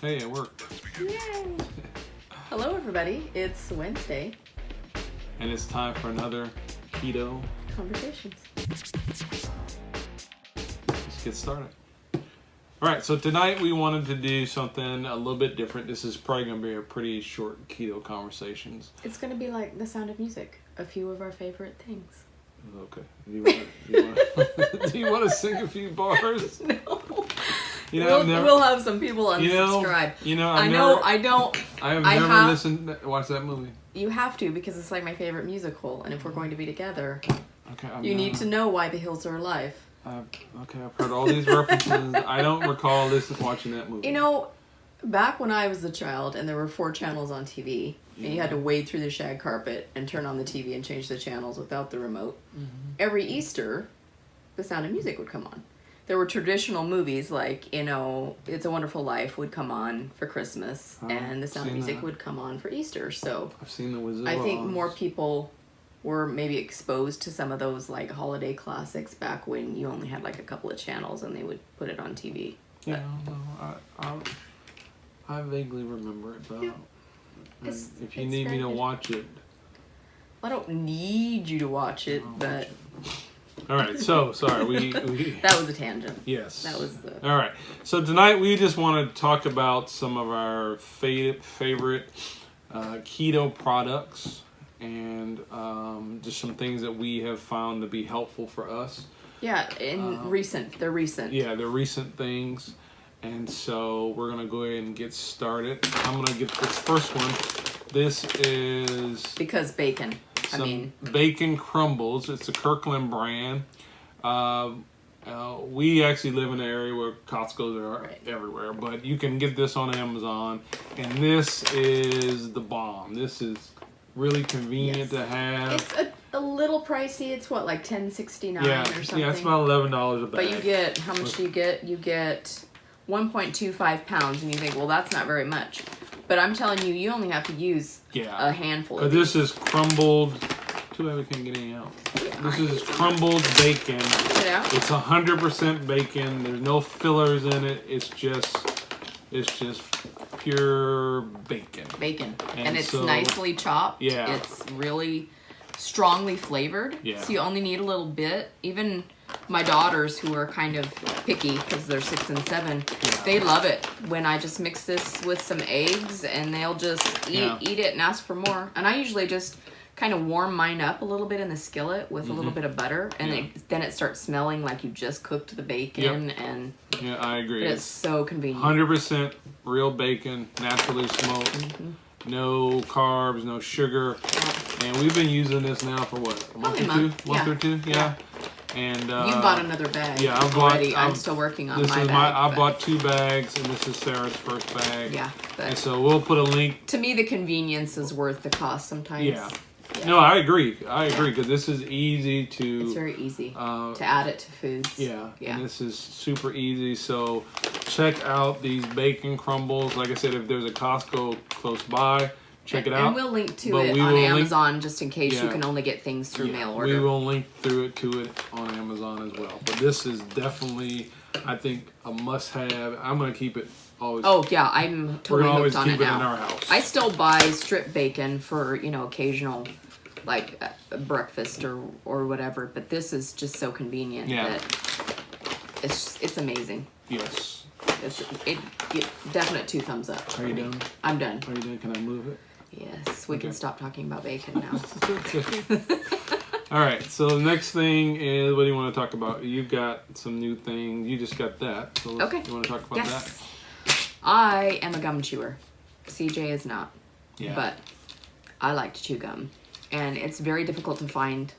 Hey, it worked. Yay! Hello, everybody. It's Wednesday. And it's time for another Keto Conversations. Let's get started. All right, so tonight we wanted to do something a little bit different. This is probably going to be a pretty short Keto Conversations. It's going to be like The Sound of Music, a few of our favorite things. Okay. Do you want to sing a few bars? No. You know, we'll have some people unsubscribe. I have never listened, watched that movie. You have to, because it's like my favorite musical, and if we're going to be together, okay, you need to know why the hills are alive. Okay, I've heard all these references. I don't recall watching that movie. You know, back when I was a child, and there were 4 channels on TV, and you had to wade through the shag carpet and turn on the TV and change the channels without the remote. Mm-hmm. Every Easter, The Sound of Music would come on. There were traditional movies like, It's a Wonderful Life would come on for Christmas, and The Sound of Music would come on for Easter. So I've seen The Wizard of I think Oz. more people were maybe exposed to some of those like holiday classics back when you only had like a couple of channels and they would put it on TV. Yeah, no, I vaguely remember it, but if you need me to watch it. I don't need you to watch it, but... All right, so sorry, we that was a tangent. Yes, that was all right. So tonight we just want to talk about some of our favorite keto products and just some things that we have found to be helpful for us. Yeah, they're recent. Yeah, they're recent things, and so we're gonna go ahead and get started. I'm gonna get this first one. This is because bacon. Bacon crumbles. It's a Kirkland brand. We actually live in an area where Costco's are everywhere, but you can get this on Amazon, and this is the bomb. This is really convenient to have. It's a little pricey. It's what, like $10.69 or something? Yeah, it's about $11 a bag. But you get, how much do you get? You get 1.25 pounds, and you think, well, that's not very much. But I'm telling you, you only have to use a handful of these. This is crumbled. Too bad we can't get any out. This is crumbled bacon. Yeah. It's 100% bacon. There's no fillers in it. It's just pure bacon. Bacon. And it's nicely chopped. Yeah. It's really strongly flavored. Yeah. So you only need a little bit. Even my daughters, who are kind of picky because they're 6 and 7, they love it when I just mix this with some eggs, and they'll just eat it and ask for more. And I usually just kind of warm mine up a little bit in the skillet with a little bit of butter, and then it starts smelling like you just cooked the bacon. And I agree. It's so convenient. 100% real bacon, naturally smoked. Mm-hmm. No carbs, no sugar. And we've been using this now for what, a month or two? Yeah. And you bought another bag. Yeah, I'm still working on my bag. I bought 2 bags, and this is Sarah's first bag. Yeah. And so we'll put a link. To me, the convenience is worth the cost sometimes. Yeah. No, I agree, because this is easy to... It's very easy to add it to foods. Yeah, and this is super easy. So check out these bacon crumbles. Like I said, if there's a Costco close by, check it out. And we'll link to it on Amazon just in case you can only get things through mail order. We will link to it on Amazon as well. But this is definitely, I think, a must-have. I'm going to keep it always. Oh, yeah, I'm totally hooked on it now. We're going to always keep it in our house. I still buy strip bacon for, occasional, like, breakfast or whatever. But this is just so convenient that it's amazing. Yes. It definite 2 thumbs up. Are you done? I'm done. Are you done? Can I move it? Yes, we can stop talking about bacon now. All right, so the next thing is, what do you want to talk about? You've got some new thing. You just got that. So okay. You want to talk about that? I am a gum chewer. CJ is not. Yeah. But I like to chew gum. And it's very difficult to find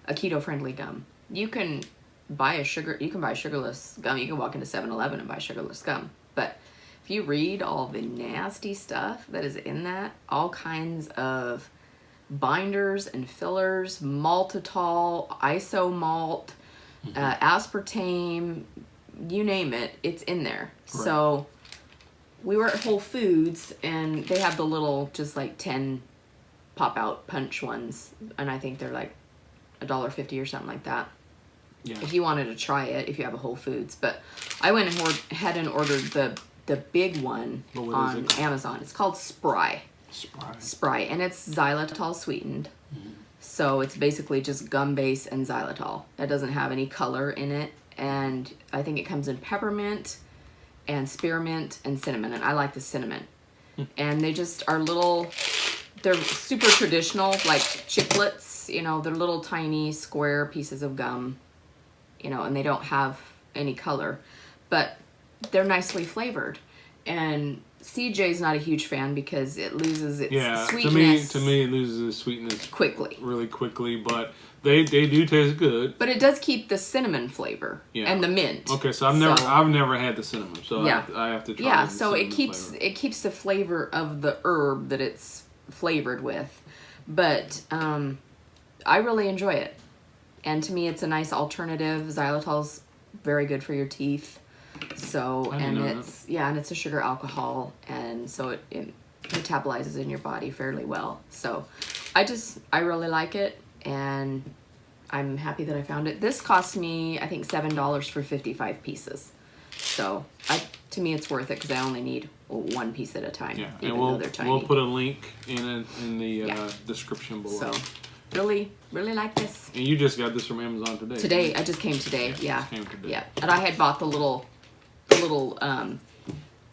a keto-friendly gum. You can buy sugarless gum. You can walk into 7-Eleven and buy sugarless gum. But if you read all the nasty stuff that is in that, all kinds of binders and fillers, maltitol, isomalt, aspartame, you name it, it's in there. Right. So we were at Whole Foods, and they have the little, just like 10 pop-out punch ones, and I think they're like $1.50 or something like that. Yeah. If you wanted to try it, if you have a Whole Foods. But I went ahead and ordered the the big one But what is on it? Amazon. It's called Spry. Spry, and it's xylitol sweetened. So it's basically just gum base and xylitol. It doesn't have any color in it, and I think it comes in peppermint and spearmint and cinnamon, and I like the cinnamon. And they just are little, they're super traditional, like chiclets, you know, they're little tiny square pieces of gum, you know, and they don't have any color, but they're nicely flavored. And CJ's not a huge fan because it loses its sweetness. To me, it loses its sweetness quickly, really quickly. But they do taste good. But it does keep the cinnamon flavor and the mint. Okay, so I've never had the cinnamon, so I have to try. Yeah, so it keeps the flavor of the herb that it's flavored with, but I really enjoy it, and to me, it's a nice alternative. Xylitol's very good for your teeth. So, and it's a sugar alcohol, and so it metabolizes in your body fairly well. So I really like it, and I'm happy that I found it. This cost me, I think, $7 for 55 pieces. So to me, it's worth it because I only need one piece at a time. Yeah, even and though they're tiny. we'll put a link in the description below. So really like this. And you just got this from Amazon today. Today, I just came today. Yeah. Came today. Yeah, and I had bought the little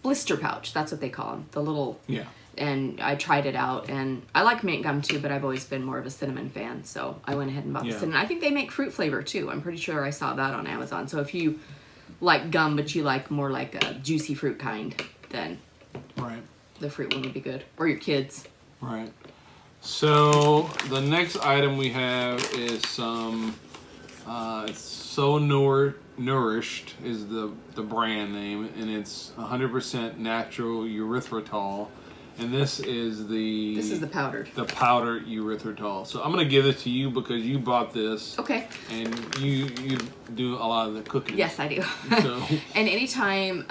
blister pouch. That's what they call them. The little. Yeah. And I tried it out, and I like mint gum too, but I've always been more of a cinnamon fan, so I went ahead and bought the cinnamon. I think they make fruit flavor too. I'm pretty sure I saw that on Amazon. So if you like gum, but you like more like a juicy fruit kind, then the fruit one would be good. Or your kids. Right. So the next item we have is some. It's So Nourished is the brand name, and it's 100% natural erythritol. And this is the powdered. The powdered erythritol. So I'm gonna give it to you because you bought this. Okay. And you do a lot of the cooking. Yes, I do. So. And anytime,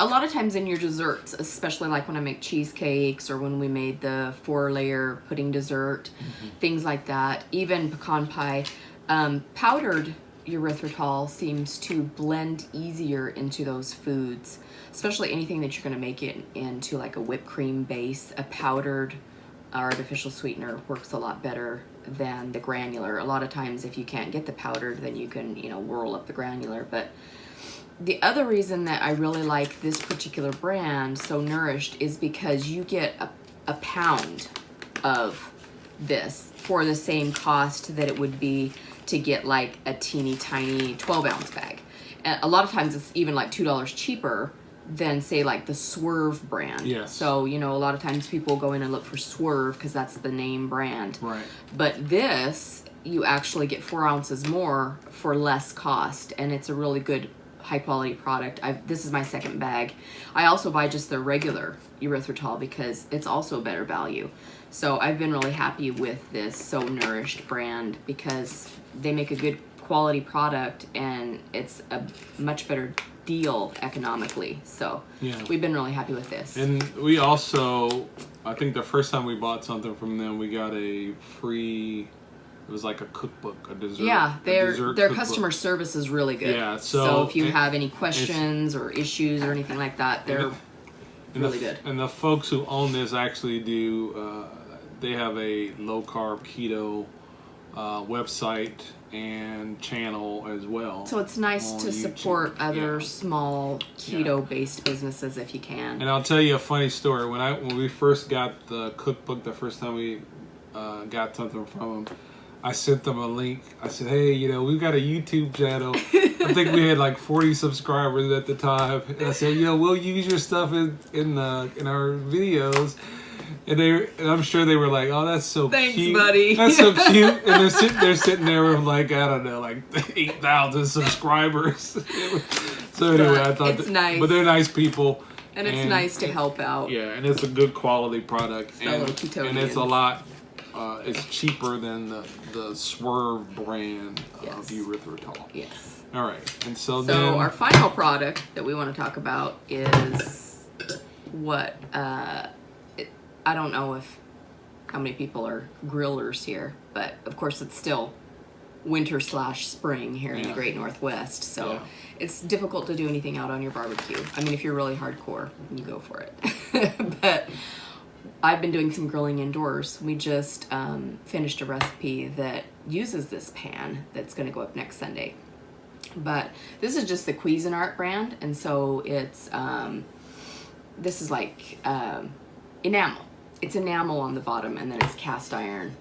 a lot of times in your desserts, especially like when I make cheesecakes or when we made the 4-layer pudding dessert, things like that, even pecan pie, powdered erythritol seems to blend easier into those foods, especially anything that you're going to make it into like a whipped cream base. A powdered artificial sweetener works a lot better than the granular. A lot of times if you can't get the powdered, then you can, whirl up the granular. But the other reason that I really like this particular brand, So Nourished, is because you get a pound of this for the same cost that it would be to get like a teeny tiny 12-ounce bag. And a lot of times it's even like $2 cheaper than say like the Swerve brand. Yes. So, a lot of times people go in and look for Swerve because that's the name brand. Right. But this, you actually get 4 ounces more for less cost, and it's a really good high quality product. This is my second bag. I also buy just the regular erythritol because it's also better value. So I've been really happy with this So Nourished brand because they make a good quality product and it's a much better deal economically. So we've been really happy with this. And we also, I think the first time we bought something from them, we got a free, it was like a cookbook, a dessert. Yeah, their cookbook. Customer service is really good. Yeah, so if you have any questions or issues or anything like that, they're really good. And the folks who own this actually do, they have a low-carb keto website and channel as well. So it's nice to support other small keto-based businesses if you can. And I'll tell you a funny story. When we first got the cookbook, the first time we got something from them, I sent them a link. I said, hey, we've got a YouTube channel. I think we had like 40 subscribers at the time. And I said, we'll use your stuff in our videos. And I'm sure they were like, oh, that's so Thanks, cute. buddy. That's so cute. And they're sitting there with like, I don't know, like 8,000 subscribers. So anyway, I thought it's nice. But they're nice people. And it's nice to help out. Yeah, and it's a good quality product. Fellow Ketonians. And it's a lot, it's cheaper than the Swerve brand of erythritol. Yes. All right. And so then our final product that we want to talk about is what, I don't know how many people are grillers here, but of course it's still winter/spring here in the Great Northwest. So it's difficult to do anything out on your barbecue. I mean, if you're really hardcore, you go for it. But I've been doing some grilling indoors. We just finished a recipe that uses this pan that's going to go up next Sunday. But this is just the Cuisinart brand, and so it's this is like enamel. It's enamel on the bottom, and then it's cast iron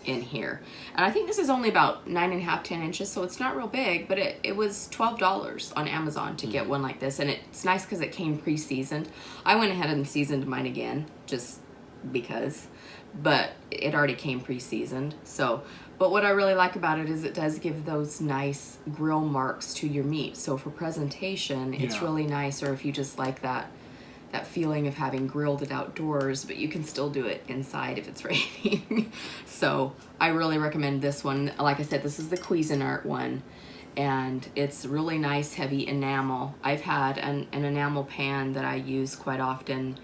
in here. And I think this is only about 9.5, 10 inches, so it's not real big, but it was $12 on Amazon to get one like this. And it's nice because it came pre-seasoned. I went ahead and seasoned mine again, just because, but it already came pre-seasoned. So, but what I really like about it is it does give those nice grill marks to your meat. So for presentation, it's really nice, or if you just like that feeling of having grilled it outdoors, but you can still do it inside if it's raining. So I really recommend this one. Like I said, this is the Cuisinart one, and it's really nice, heavy enamel. I've had an enamel pan that I use quite often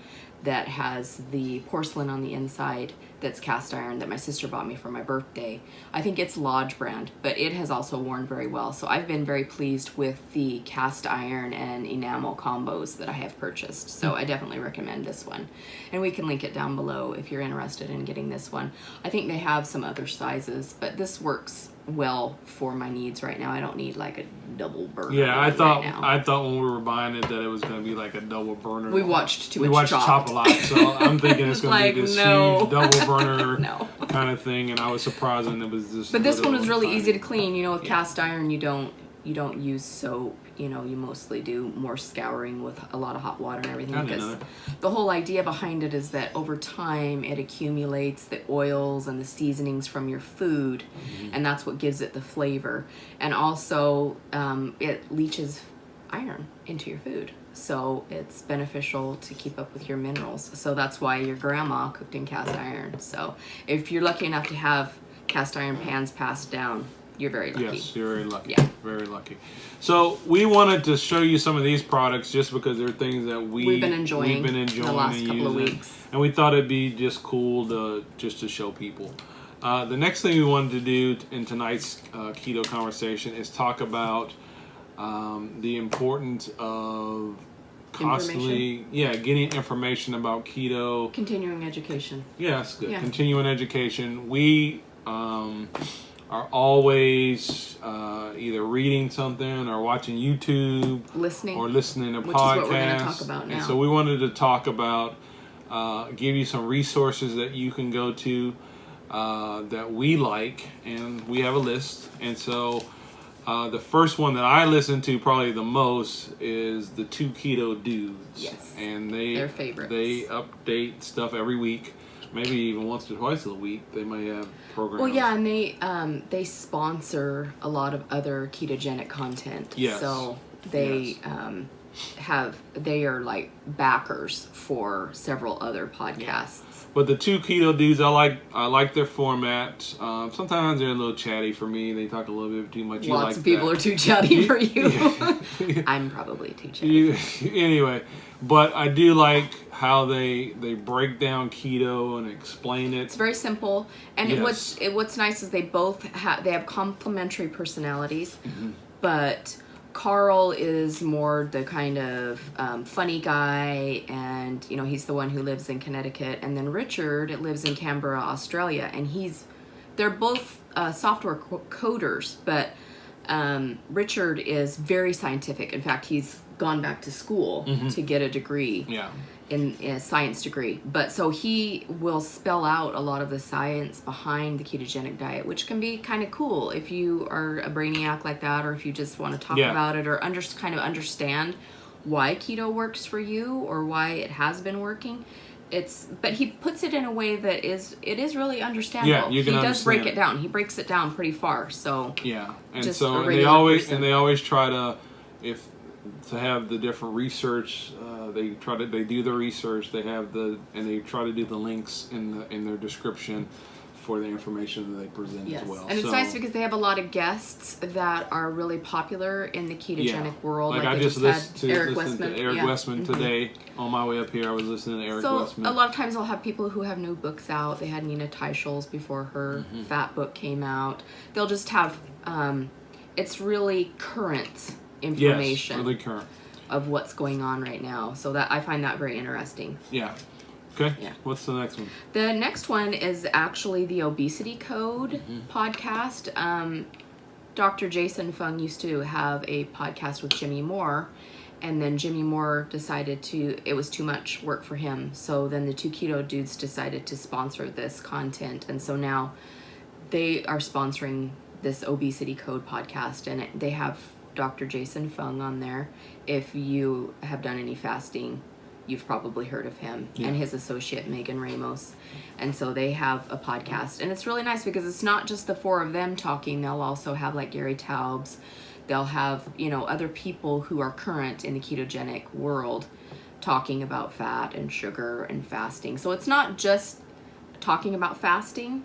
that has the porcelain on the inside that's cast iron that my sister bought me for my birthday. I think it's Lodge brand, but it has also worn very well. So I've been very pleased with the cast iron and enamel combos that I have purchased. So I definitely recommend this one. And we can link it down below if you're interested in getting this one. I think they have some other sizes, but this works well for my needs right now. I don't need like a double burner. Yeah, I thought when we were buying it that it was going to be like a double burner. We watched too much Chop a lot, so I'm thinking it's going to be this huge double burner No. kind of thing, and I was surprised when it was this. But this one was really easy to clean. You know, with cast iron, you don't use soap. You know, you mostly do more scouring with a lot of hot water and everything. Because the whole idea behind it is that over time it accumulates the oils and the seasonings from your food, and that's what gives it the flavor. And also, it leaches iron into your food, so it's beneficial to keep up with your minerals. So that's why your grandma cooked in cast iron. So if you're lucky enough to have cast iron pans passed down, you're very lucky. Yes, you're very lucky. Yeah. Very lucky. So we wanted to show you some of these products just because they're things that we've been enjoying the last couple of weeks. And we thought it'd be just cool to show people. The next thing we wanted to do in tonight's keto conversation is talk about the importance of constantly getting information about keto. Continuing education. Yeah, that's good. Yeah. Continuing education. We are always either reading something or watching YouTube, listening to podcasts. Which is what we're going to talk about now. And so we wanted to talk about, give you some resources that you can go to that we like, and we have a list. And so the first one that I listen to probably the most is the Two Keto Dudes. Yes, and they're favorites. They update stuff every week. Maybe even once or twice a week, they might have programs. Well, yeah, and they sponsor a lot of other ketogenic content. Yes. So they they are like backers for several other podcasts. Yeah. But the Two Keto Dudes, I like their format. Sometimes they're a little chatty for me. They talk a little bit too much. Lots of people are too chatty for you. Yeah. I'm probably too chatty. Anyway, but I do like how they break down keto and explain it. It's very simple, and what's nice is they both have complementary personalities, but Carl is more the kind of funny guy, and you know, he's the one who lives in Connecticut, and then Richard lives in Canberra, Australia, and they're both software coders, but Richard is very scientific. In fact, he's gone back to school to get a degree. Yeah. In a science degree, but so he will spell out a lot of the science behind the ketogenic diet, which can be kind of cool if you are a brainiac like that, or if you just want to talk about it, or kind of understand why keto works for you or why it has been working. But he puts it in a way that is really understandable. Yeah, he does break it down. He breaks it down pretty far. So yeah, and they always try to have the different research. They do the research. They try to do the links in their description for the information that they present as well. And it's nice because they have a lot of guests that are really popular in the ketogenic world. Like I just listened to Eric Westman today on my way up here. I was listening to Eric Westman. So a lot of times I'll have people who have new books out. They had Nina Teichol's before her fat book came out. They'll just have, it's really current information. Yes, really current. Of what's going on right now. So that I find that very interesting. Yeah. Okay. Yeah. What's the next one? The next one is actually the Obesity Code podcast. Dr. Jason Fung used to have a podcast with Jimmy Moore, and then Jimmy Moore decided it was too much work for him. So then the two keto dudes decided to sponsor this content, and so now they are sponsoring this Obesity Code podcast, and they have Dr. Jason Fung on there. If you have done any fasting, you've probably heard of him, and his associate Megan Ramos. And so they have a podcast, and it's really nice because it's not just the four of them talking. They'll also have like Gary Taubes. They'll have, other people who are current in the ketogenic world talking about fat and sugar and fasting. So it's not just talking about fasting.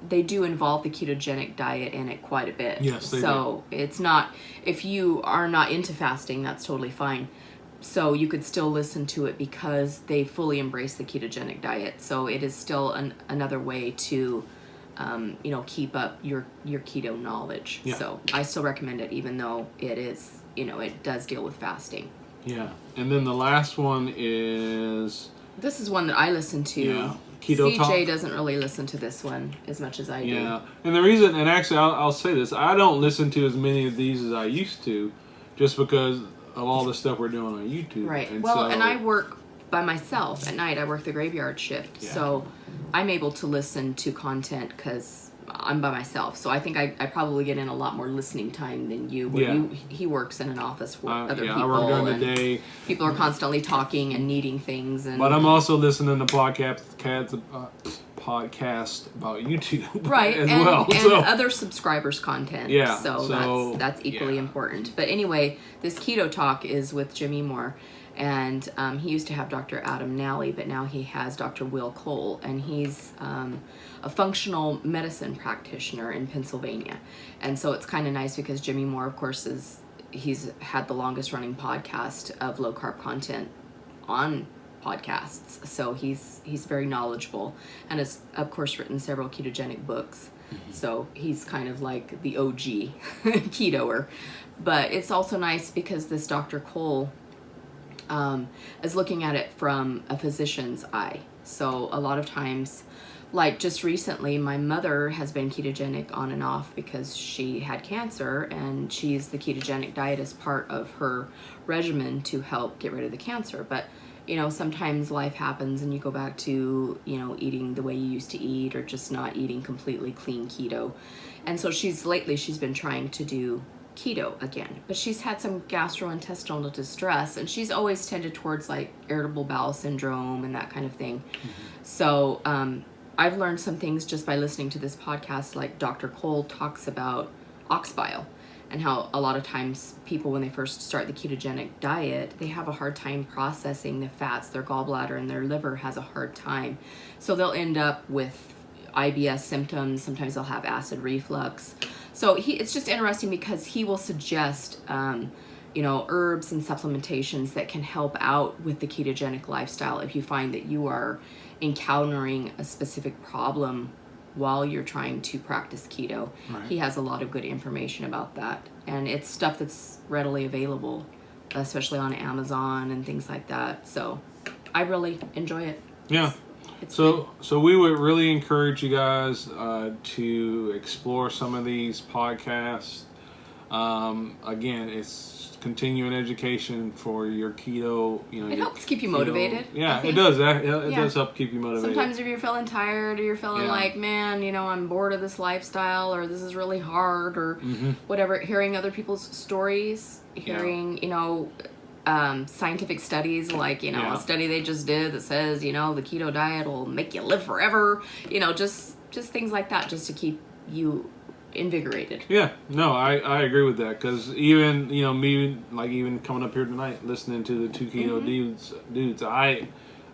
They do involve the ketogenic diet in it quite a bit. Yes, they do. It's not, if you are not into fasting, that's totally fine. So you could still listen to it because they fully embrace the ketogenic diet. So it is still another way to, keep up your keto knowledge. Yeah. So I still recommend it, even though it is, it does deal with fasting. Yeah. And then the last one is... This is one that I listen to. Yeah. Keto CJ Talk. Doesn't really listen to this one as much as I do. Yeah. And the reason, and actually I'll say this, I don't listen to as many of these as I used to, just because of all the stuff we're doing on YouTube. Right. And and I work by myself at night. I work the graveyard shift. Yeah. So I'm able to listen to content because I'm by myself. So I think I probably get in a lot more listening time than you. He works in an office with other people. I work during the day. People are constantly talking and needing things. But I'm also listening to podcast about YouTube as well. And other subscribers' content. Yeah. So that's equally important. But anyway, this Keto Talk is with Jimmy Moore. And he used to have Dr. Adam Nally, but now he has Dr. Will Cole. And he's a functional medicine practitioner in Pennsylvania. And so it's kind of nice because Jimmy Moore, of course, he's had the longest running podcast of low carb content on podcasts. So he's very knowledgeable and has, of course, written several ketogenic books. So he's kind of like the OG ketoer. But it's also nice because this Dr. Cole is looking at it from a physician's eye. So a lot of times, like just recently, my mother has been ketogenic on and off because she had cancer, and she's the ketogenic diet as part of her regimen to help get rid of the cancer. But sometimes life happens and you go back to, eating the way you used to eat, or just not eating completely clean keto. And so she's been trying to do keto again, but she's had some gastrointestinal distress, and she's always tended towards like irritable bowel syndrome and that kind of thing. So I've learned some things just by listening to this podcast. Like Dr. Cole talks about ox bile and how a lot of times people, when they first start the ketogenic diet, they have a hard time processing the fats. Their gallbladder and their liver has a hard time, so they'll end up with IBS symptoms. Sometimes they'll have acid reflux. So it's just interesting because he will suggest, herbs and supplementations that can help out with the ketogenic lifestyle if you find that you are encountering a specific problem while you're trying to practice keto. Right. He has a lot of good information about that. And it's stuff that's readily available, especially on Amazon and things like that. So I really enjoy it. Yeah. So we would really encourage you guys to explore some of these podcasts. Again, it's continuing education for your keto. It helps keep you motivated. Yeah, it does. It does help keep you motivated. Sometimes if you're feeling tired, or you're feeling like, man, I'm bored of this lifestyle, or this is really hard, or whatever, hearing other people's stories, hearing, scientific studies, like, a study they just did that says, the keto diet will make you live forever, just things like that, just to keep you invigorated. Yeah, no, I agree with that, because even, me, like even coming up here tonight, listening to the two keto dudes, I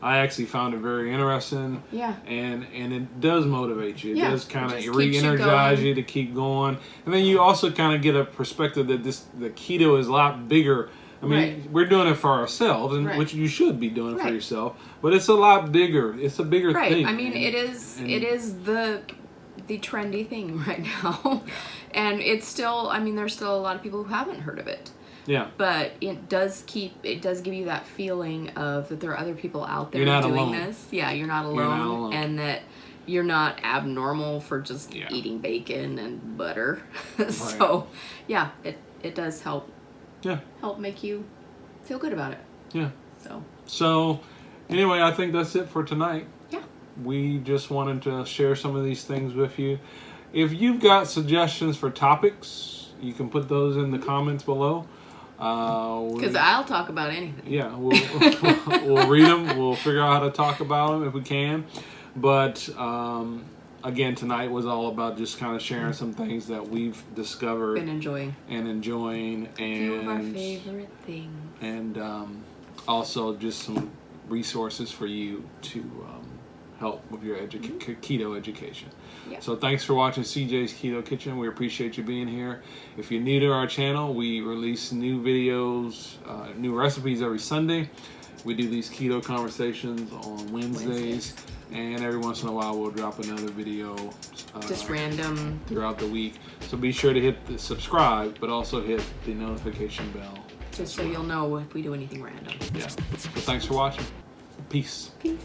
I actually found it very interesting. Yeah. And it does motivate you. It Yeah, does kind it of just keeps you re-energize going. you to keep going. And then you also kind of get a perspective that the keto is a lot bigger. I mean, Right. we're doing it for ourselves, and Right. which you should be doing for Right. yourself. But it's a lot bigger. It's a bigger Right. thing. I mean, and- it is the trendy thing right now. And it's still, I mean, there's still a lot of people who haven't heard of it. Yeah. But it does give you that feeling of that there are other people out there You're not doing alone. this. Yeah, you're not alone. You're not alone. And that you're not abnormal for just Yeah. eating bacon and butter. So, yeah, it does help make you feel good about it. Yeah. So, Anyway, I think that's it for tonight. yeah. We just wanted to share some of these things with you. If you've got suggestions for topics, you can put those in the comments below. Because I'll talk about anything. Yeah, we'll read them. We'll figure out how to talk about them if we can. But again, tonight was all about just kind of sharing some things that we've discovered Been enjoying. and Few of our favorite things. and also just some resources for you to help with your keto education. Yeah. So thanks for watching CJ's Keto Kitchen. We appreciate you being here. If you're new to our channel, we release new videos, new recipes every Sunday. We do these keto conversations on Wednesdays. And every once in a while we'll drop another video Just random. throughout the week. So be sure to hit the subscribe, but also hit the notification bell. Just so you'll know if we do anything random. Yeah. So thanks for watching. Peace. Peace.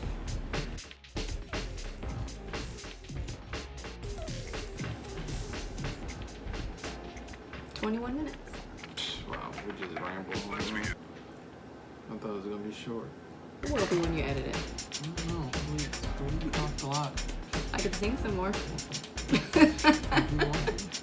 "21 minutes. Wow, we just rambled on. I thought it was gonna be short. It will be when you edit it. I don't know. We talked a lot. I could sing some more. If you want to.